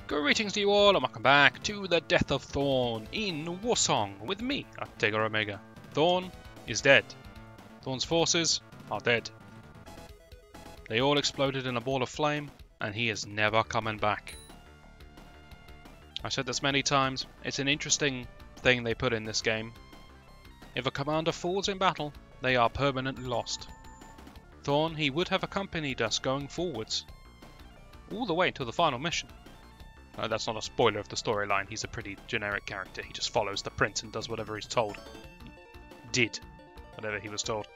Greetings to you all and welcome back to the Death of Thorn in Warsong with me, Tega Omega. Thorn is dead. Thorn's forces are dead. They all exploded in a ball of flame and he is never coming back. I've said this many times, it's an interesting thing they put in this game. If a commander falls in battle, they are permanently lost. Thorn, he would have accompanied us going forwards, all the way to the final mission. That's not a spoiler of the storyline, he's a pretty generic character, he just follows the prince and does whatever he's told. Did whatever he was told.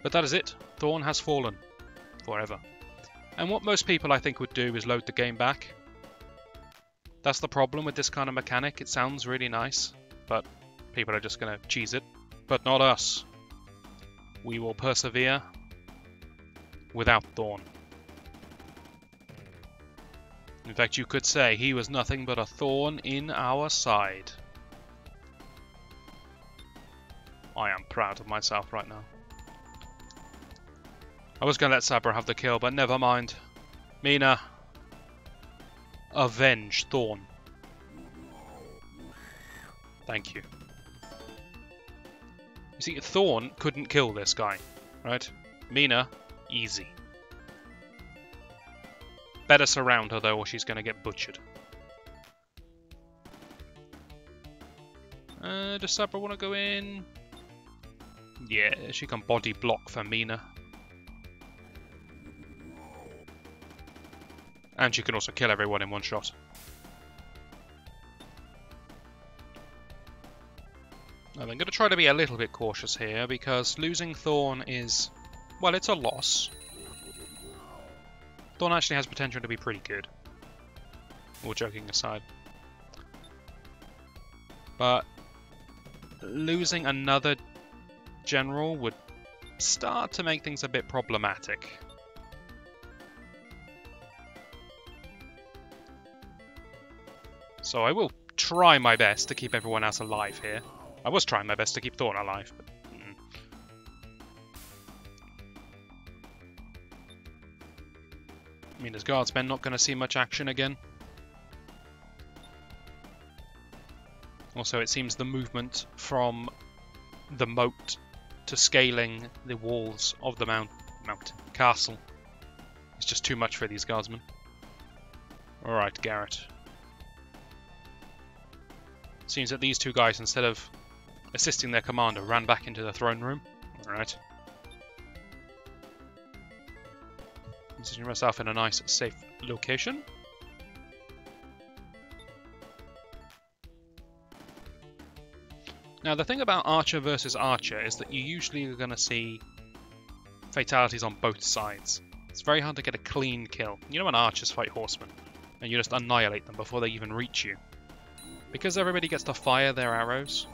But that is it, Thorn has fallen. Forever. And what most people I think would do is load the game back. That's the problem with this kind of mechanic, it sounds really nice, but people are just going to cheese it. But not us. We will persevere without Thorn. In fact, you could say he was nothing but a thorn in our side. I am proud of myself right now. I was going to let Sabra have the kill, but never mind. Meena, avenge Thorn. Thank you. You see, Thorn couldn't kill this guy, right? Meena, easy. Better surround her though, or she's going to get butchered. Does Sabra want to go in? Yeah, she can body block for Meena. And she can also kill everyone in one shot. Now, I'm going to try to be a little bit cautious here, because losing Thorn is, well, it's a loss. Thorn actually has potential to be pretty good. All joking aside. But losing another general would start to make things a bit problematic. So I will try my best to keep everyone else alive here. I was trying my best to keep Thorn alive, but Meena's guardsmen not going to see much action again. Also, it seems the movement from the moat to scaling the walls of the castle is just too much for these guardsmen. Alright, Garrett. Seems that these two guys, instead of assisting their commander, ran back into the throne room. Alright. Position myself in a nice, safe location. Now, the thing about Archer versus Archer is that you usually are going to see fatalities on both sides. It's very hard to get a clean kill. You know when Archers fight Horsemen, and you just annihilate them before they even reach you. Because everybody gets to fire their arrows.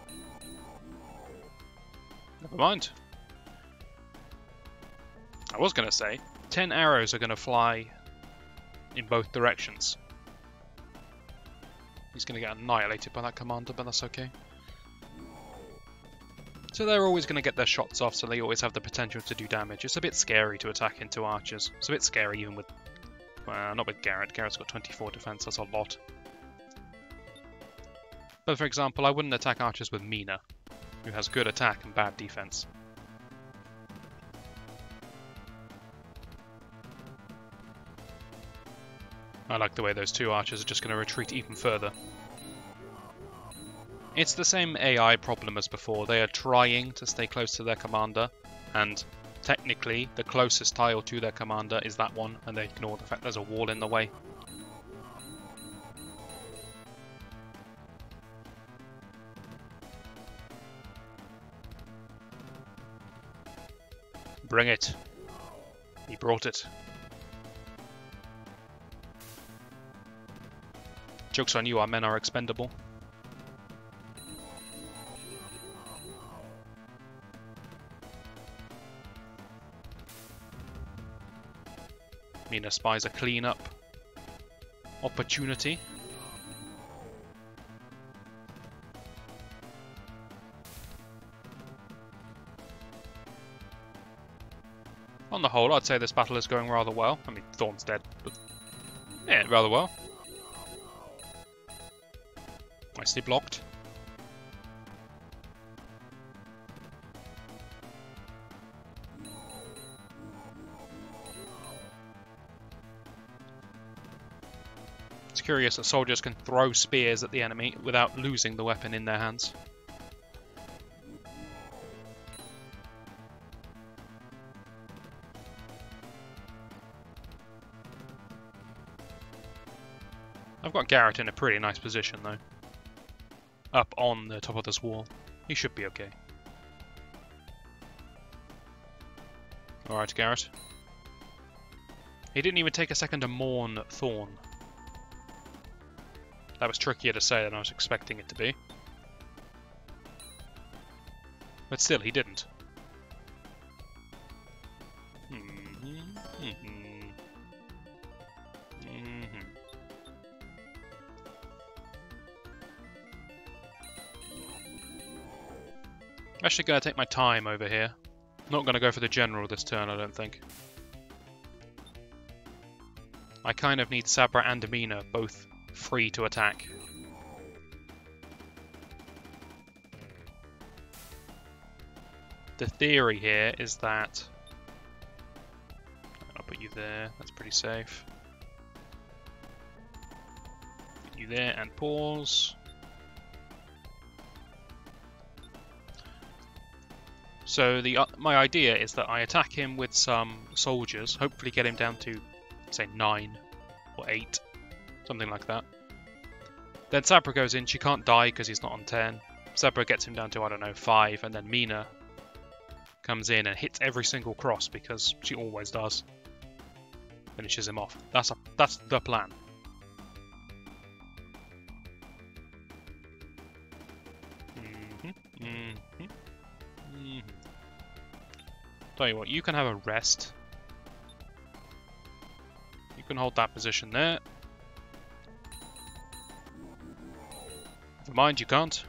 Never mind. I was going to say, 10 arrows are going to fly in both directions. He's going to get annihilated by that commander, but that's okay. So they're always going to get their shots off, so they always have the potential to do damage. It's a bit scary to attack into archers. It's a bit scary even with... well, not with Garrett. Garrett's got 24 defense, that's a lot. But for example, I wouldn't attack archers with Meena, who has good attack and bad defense. I like the way those two archers are just going to retreat even further. It's the same AI problem as before. They are trying to stay close to their commander, and technically the closest tile to their commander is that one, and they ignore the fact there's a wall in the way. Bring it. He brought it. Joke's on you, our men are expendable. Meena spies a clean-up opportunity. On the whole, I'd say this battle is going rather well. I mean, Thorn's dead, but yeah, rather well. Nicely blocked. It's curious that soldiers can throw spears at the enemy without losing the weapon in their hands. I've got Garrett in a pretty nice position though. Up on the top of this wall. He should be okay. Alright, Garrett. He didn't even take a second to mourn Thorn. That was trickier to say than I was expecting it to be. But still, he didn't. Actually going to take my time over here. Not going to go for the general this turn, I don't think. I kind of need Sabra and Meena both free to attack. The theory here is that... I'll put you there, that's pretty safe. Put you there and pause. So my idea is that I attack him with some soldiers, hopefully get him down to, say, 9 or 8, something like that. Then Sabra goes in, she can't die because he's not on 10. Sabra gets him down to, I don't know, 5, and then Meena comes in and hits every single cross because she always does. Finishes him off. That's the plan. Tell you what, you can have a rest. You can hold that position there. Never mind, you can't.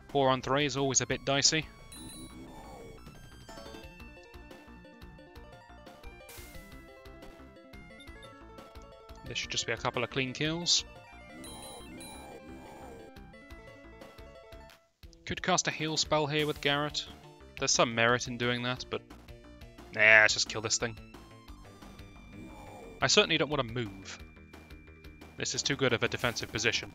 4 on 3 is always a bit dicey. There should just be a couple of clean kills. Could cast a heal spell here with Garrett. There's some merit in doing that, but nah, let's just kill this thing. I certainly don't want to move. This is too good of a defensive position.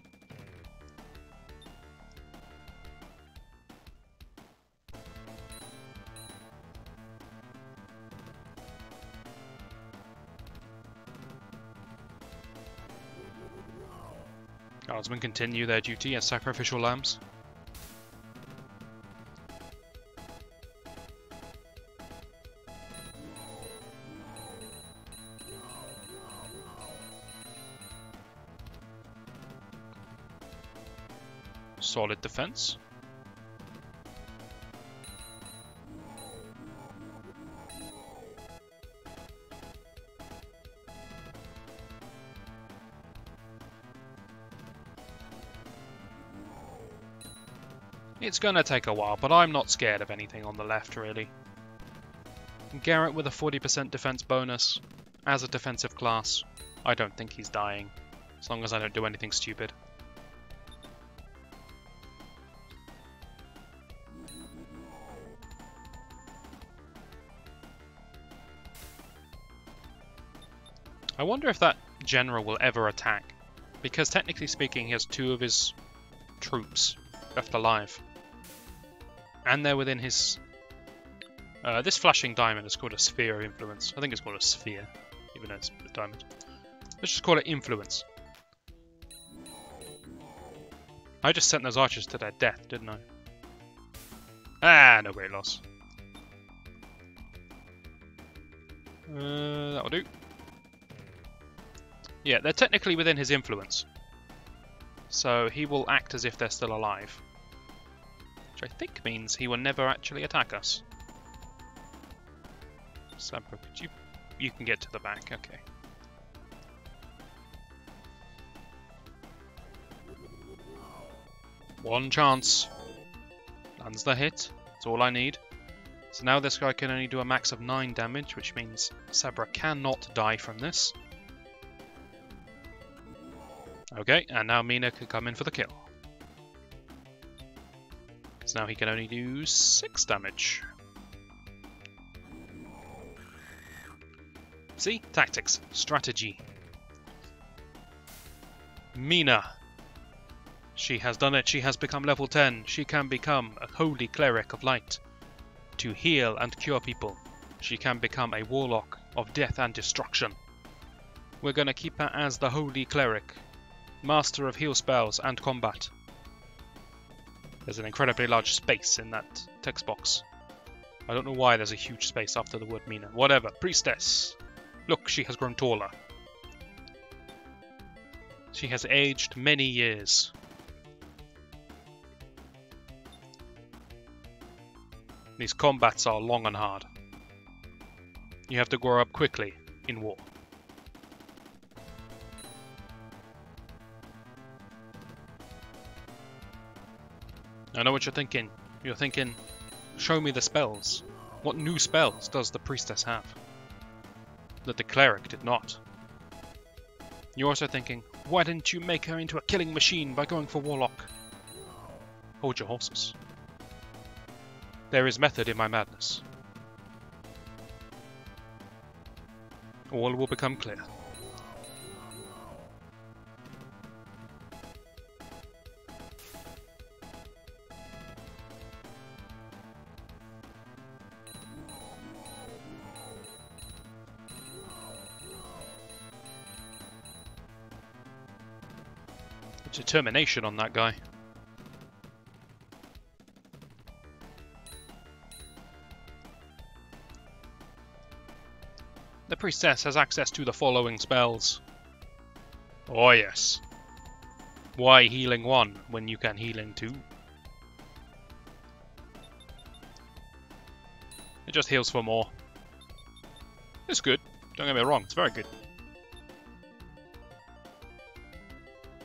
Guardsmen continue their duty as sacrificial lambs. Solid defense. It's gonna take a while, but I'm not scared of anything on the left, really. Garrett with a 40% defense bonus. As a defensive class, I don't think he's dying, as long as I don't do anything stupid. I wonder if that general will ever attack, because technically speaking he has 2 of his troops left alive. And they're within his... this flashing diamond is called a sphere of influence. I think it's called a sphere, even though it's a diamond. Let's just call it influence. I just sent those archers to their death, didn't I? Ah, no weight loss. That'll do. Yeah, they're technically within his influence. So he will act as if they're still alive. Which I think means he will never actually attack us. Sabra, could you can get to the back, okay. One chance. Lands the hit. That's all I need. So now this guy can only do a max of 9 damage, which means Sabra cannot die from this. Okay, and now Meena can come in for the kill. Because now he can only do 6 damage. See? Tactics. Strategy. Meena. She has done it. She has become level 10. She can become a holy cleric of light. To heal and cure people. She can become a warlock of death and destruction. We're going to keep her as the holy cleric. Master of heal spells and combat. There's an incredibly large space in that text box. I don't know why there's a huge space after the word Meena. Whatever. Priestess. Look, she has grown taller. She has aged many years. These combats are long and hard. You have to grow up quickly in war. I know what you're thinking. You're thinking, show me the spells. What new spells does the priestess have that the cleric did not? You're also thinking, why didn't you make her into a killing machine by going for warlock? Hold your horses. There is method in my madness. All will become clear. Determination on that guy. The priestess has access to the following spells. Oh yes. Why healing 1 when you can healing 2? It just heals for more. It's good. Don't get me wrong, it's very good.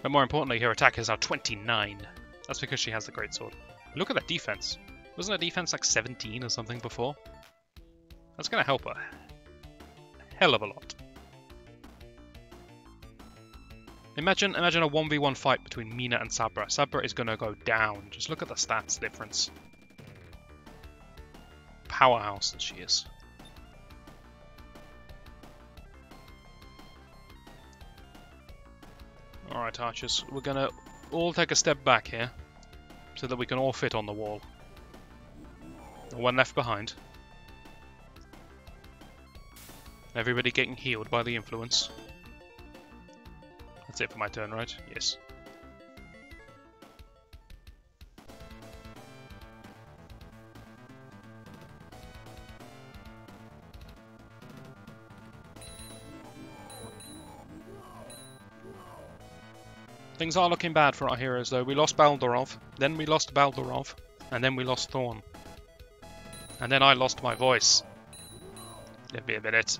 But more importantly, her attack is now 29. That's because she has the greatsword. Look at that defense. Wasn't her defense like 17 or something before? That's going to help her. Hell of a lot. Imagine a 1v1 fight between Meena and Sabra. Sabra is going to go down. Just look at the stats difference. Powerhouse that she is. Alright, archers, we're gonna all take a step back here so that we can all fit on the wall. No one left behind. Everybody getting healed by the influence. That's it for my turn, right? Yes. Things are looking bad for our heroes though. We lost Baldorov, then we lost Baldorov, and then we lost Thorn. And then I lost my voice. Give me a minute.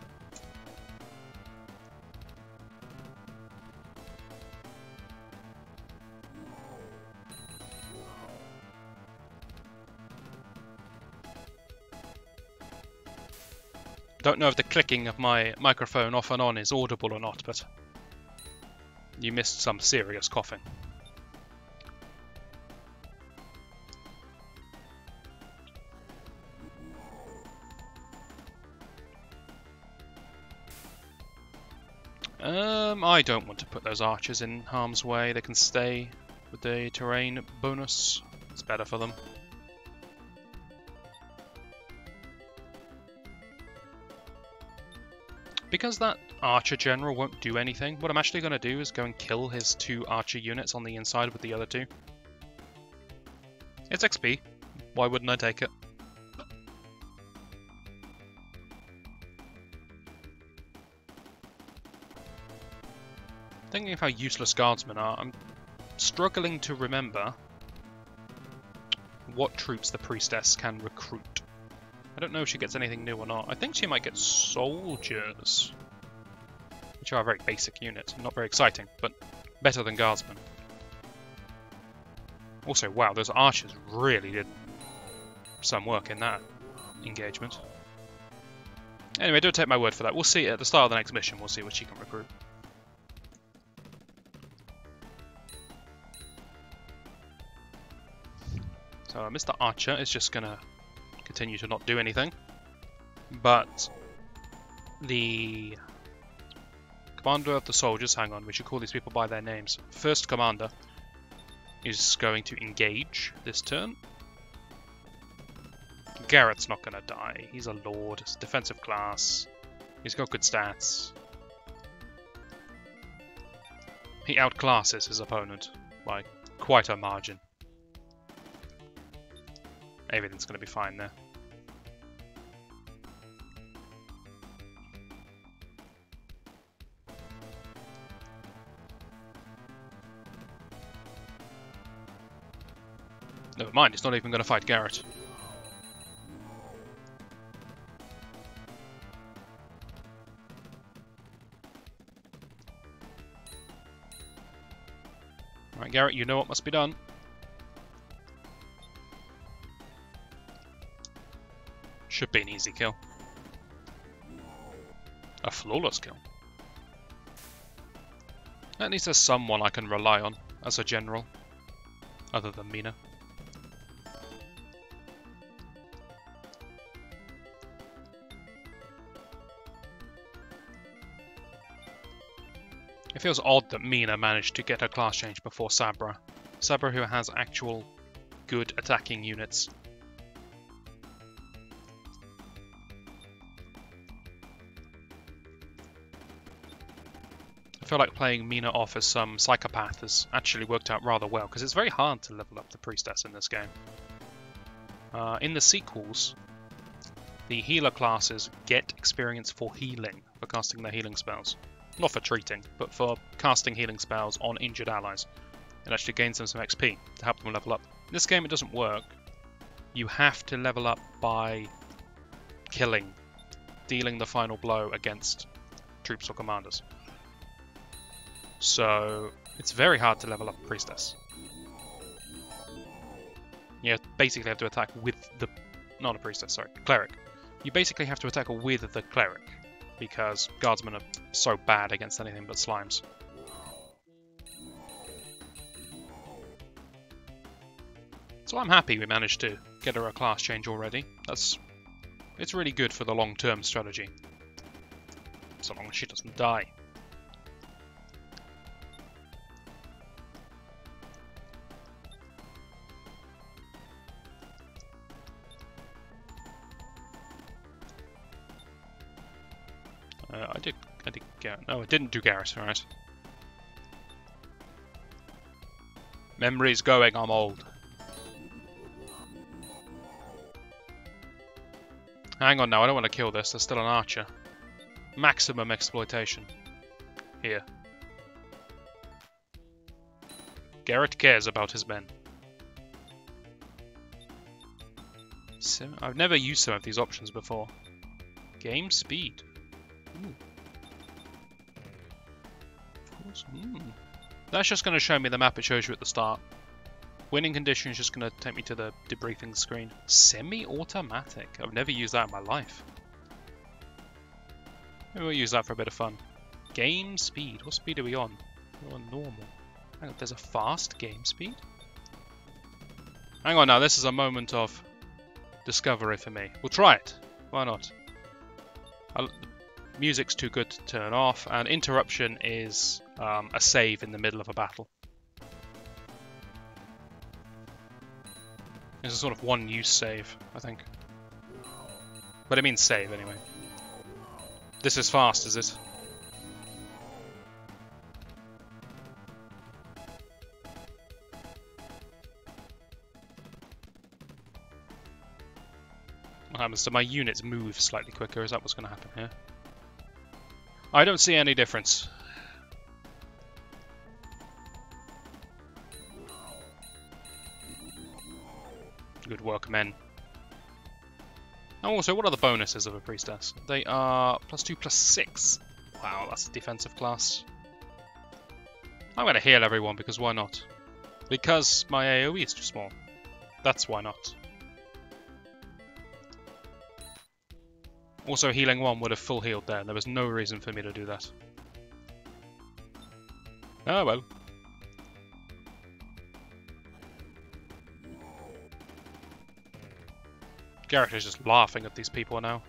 Don't know if the clicking of my microphone off and on is audible or not, but you missed some serious coughing. I don't want to put those archers in harm's way. They can stay with the terrain bonus. It's better for them. Because that archer general won't do anything, what I'm actually going to do is go and kill his 2 archer units on the inside with the other 2. It's XP. Why wouldn't I take it? Thinking of how useless guardsmen are, I'm struggling to remember what troops the priestess can recruit. I don't know if she gets anything new or not. I think she might get soldiers, which are a very basic unit, not very exciting, but better than guardsmen. Also, wow, those archers really did some work in that engagement. Anyway, don't take my word for that. We'll see at the start of the next mission, we'll see what she can recruit. So Mr. Archer is just going to continue to not do anything. But the commander of the soldiers, hang on, we should call these people by their names. First commander is going to engage this turn. Garrett's not going to die. He's a lord. It's defensive class. He's got good stats. He outclasses his opponent by quite a margin. Everything's going to be fine there. Never mind, it's not even going to fight Garrett. Right, Garrett, you know what must be done. Should be an easy kill. A flawless kill. At least there's someone I can rely on as a general, other than Meena. It feels odd that Meena managed to get her class change before Sabra. Sabra, who has actual good attacking units. I feel like playing Meena off as some psychopath has actually worked out rather well, because it's very hard to level up the priestess in this game. In the sequels, the healer classes get experience for healing, for casting their healing spells. Not for treating, but for casting healing spells on injured allies. It actually gains them some XP to help them level up. In this game it doesn't work. You have to level up by killing, dealing the final blow against troops or commanders. So it's very hard to level up a priestess. You basically have to attack with the... not a priestess, sorry, cleric. You basically have to attack with the cleric, because guardsmen are so bad against anything but slimes. So I'm happy we managed to get her a class change already. It's really good for the long-term strategy. So long as she doesn't die. I did Garrett. No, I didn't do Garrett, alright. Memory's going, I'm old. Hang on now, I don't want to kill this, there's still an archer. Maximum exploitation. Here. Garrett cares about his men. I've never used some of these options before. Game speed. Ooh. That's just going to show me the map it shows you at the start. Winning condition is just going to take me to the debriefing screen. Semi-automatic. I've never used that in my life. Maybe we'll use that for a bit of fun. Game speed. What speed are we on? We're on normal. Hang on, there's a fast game speed? Hang on now, this is a moment of discovery for me. We'll try it. Why not? Music's too good to turn off, and interruption is a save in the middle of a battle. It's a sort of one-use save, I think. But it means save, anyway. This is fast, is it? What happens to my units move slightly quicker? Is that what's going to happen here? I don't see any difference. Good work, men. And also, what are the bonuses of a priestess? They are +2, +6. Wow, that's a defensive class. I'm going to heal everyone because why not? Because my AoE is too small. That's why not. Also, healing 1 would have full healed there. There was no reason for me to do that. Oh well. Garrett is just laughing at these people now.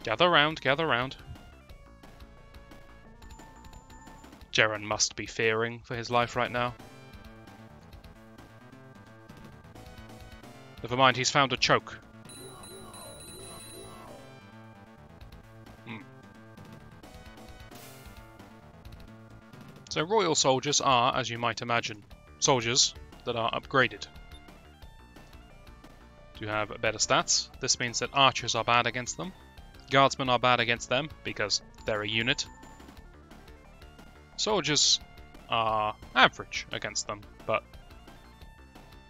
Gather round, gather round. Jaren must be fearing for his life right now. Never mind, he's found a choke. So royal soldiers are, as you might imagine, soldiers that are upgraded to have better stats. This means that archers are bad against them. Guardsmen are bad against them because they're a unit. Soldiers are average against them, but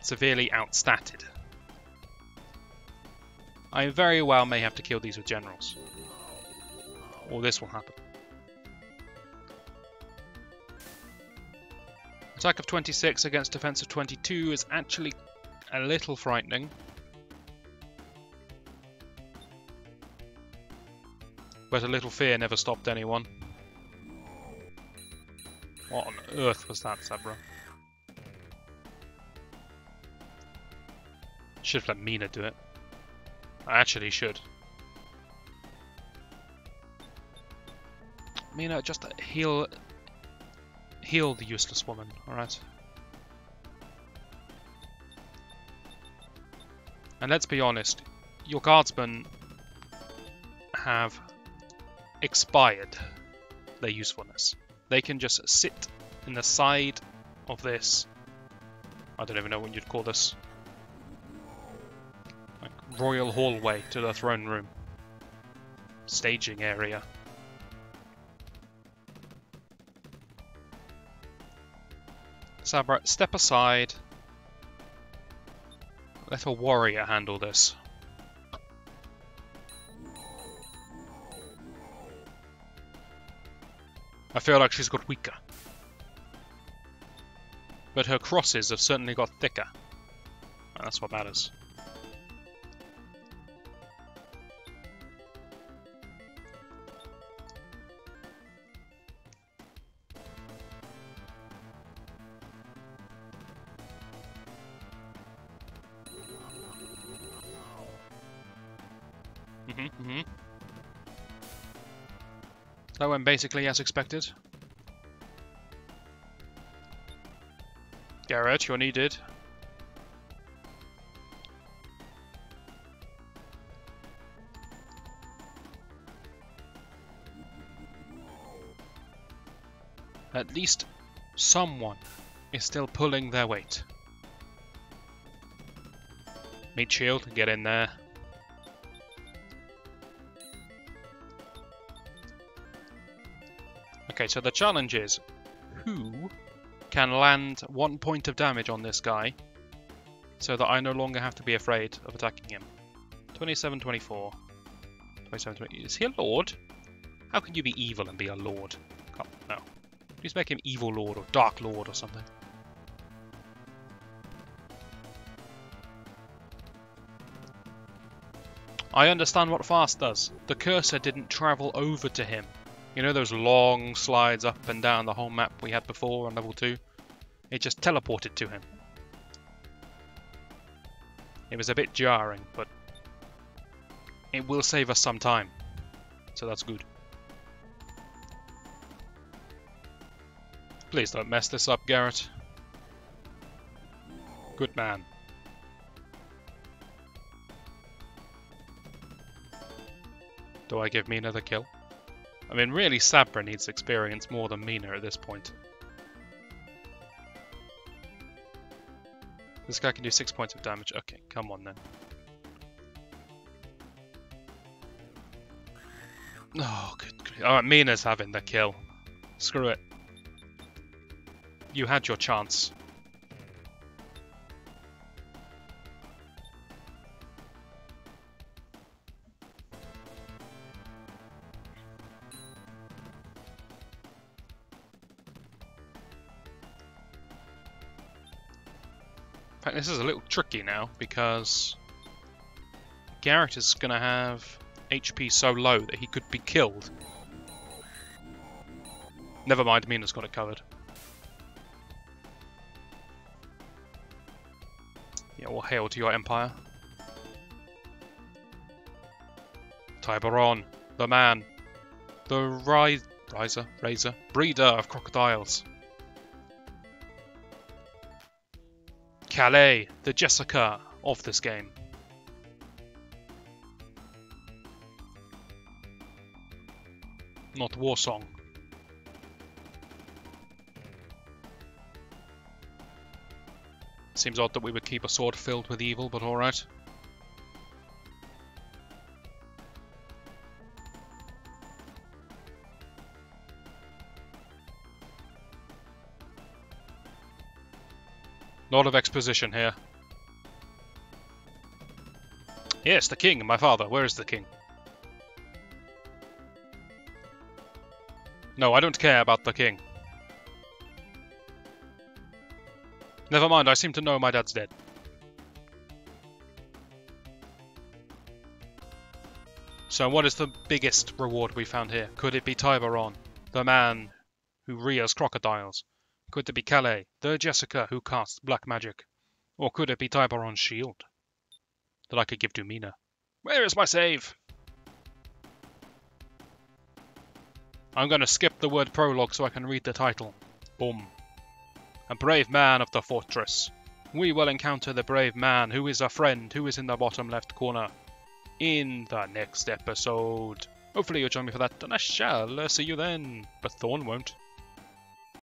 severely outstatted. I very well may have to kill these with generals. Or this will happen. Attack of 26 against defense of 22 is actually a little frightening. But a little fear never stopped anyone. What on earth was that, Zebra? Should have let Meena do it. I actually should. Meena, just heal the useless woman, alright? And let's be honest, your guardsmen have expired their usefulness. They can just sit in the side of this, I don't even know what you'd call this, like royal hallway to the throne room. Staging area. Sabra, step aside. Let a warrior handle this. I feel like she's got weaker. But her crosses have certainly got thicker. And that's what matters. That went basically as expected. Garrett, you're needed. At least someone is still pulling their weight. Meat shield, get in there. Okay, so the challenge is, who can land 1 point of damage on this guy so that I no longer have to be afraid of attacking him? 27, 24. 27, 20. Is he a lord? How can you be evil and be a lord? Come on, no. Please make him evil lord or dark lord or something. I understand what fast does. The cursor didn't travel over to him. You know those long slides up and down the whole map we had before on level 2? It just teleported to him. It was a bit jarring, but it will save us some time. So that's good. Please don't mess this up, Garrett. Good man. Do I give Meena the kill? I mean, really, Sabra needs experience more than Meena at this point. This guy can do 6 points of damage. Okay, come on then. Oh, good. Alright, Meena's having the kill. Screw it. You had your chance. In fact, this is a little tricky now because Garrett is going to have HP so low that he could be killed. Never mind, Meena's got it covered. All hail to your empire. Tiberon, the man, the raiser, breeder of crocodiles. Calais, the Jessica of this game. Not Warsong. Seems odd that we would keep a sword filled with evil, but alright. Lot of exposition here. Yes, the king, my father. Where is the king? No, I don't care about the king. Never mind, I seem to know my dad's dead. So what is the biggest reward we found here? Could it be Tiberon, the man who rears crocodiles? Could it be Calais, the Jessica who casts black magic? Or could it be Tiberon's shield that I could give to Meena? Where is my save? I'm going to skip the word prologue so I can read the title. Boom. A brave man of the fortress. We will encounter the brave man who is a friend who is in the bottom left corner in the next episode. Hopefully you'll join me for that, and I shall see you then. But Thorn won't.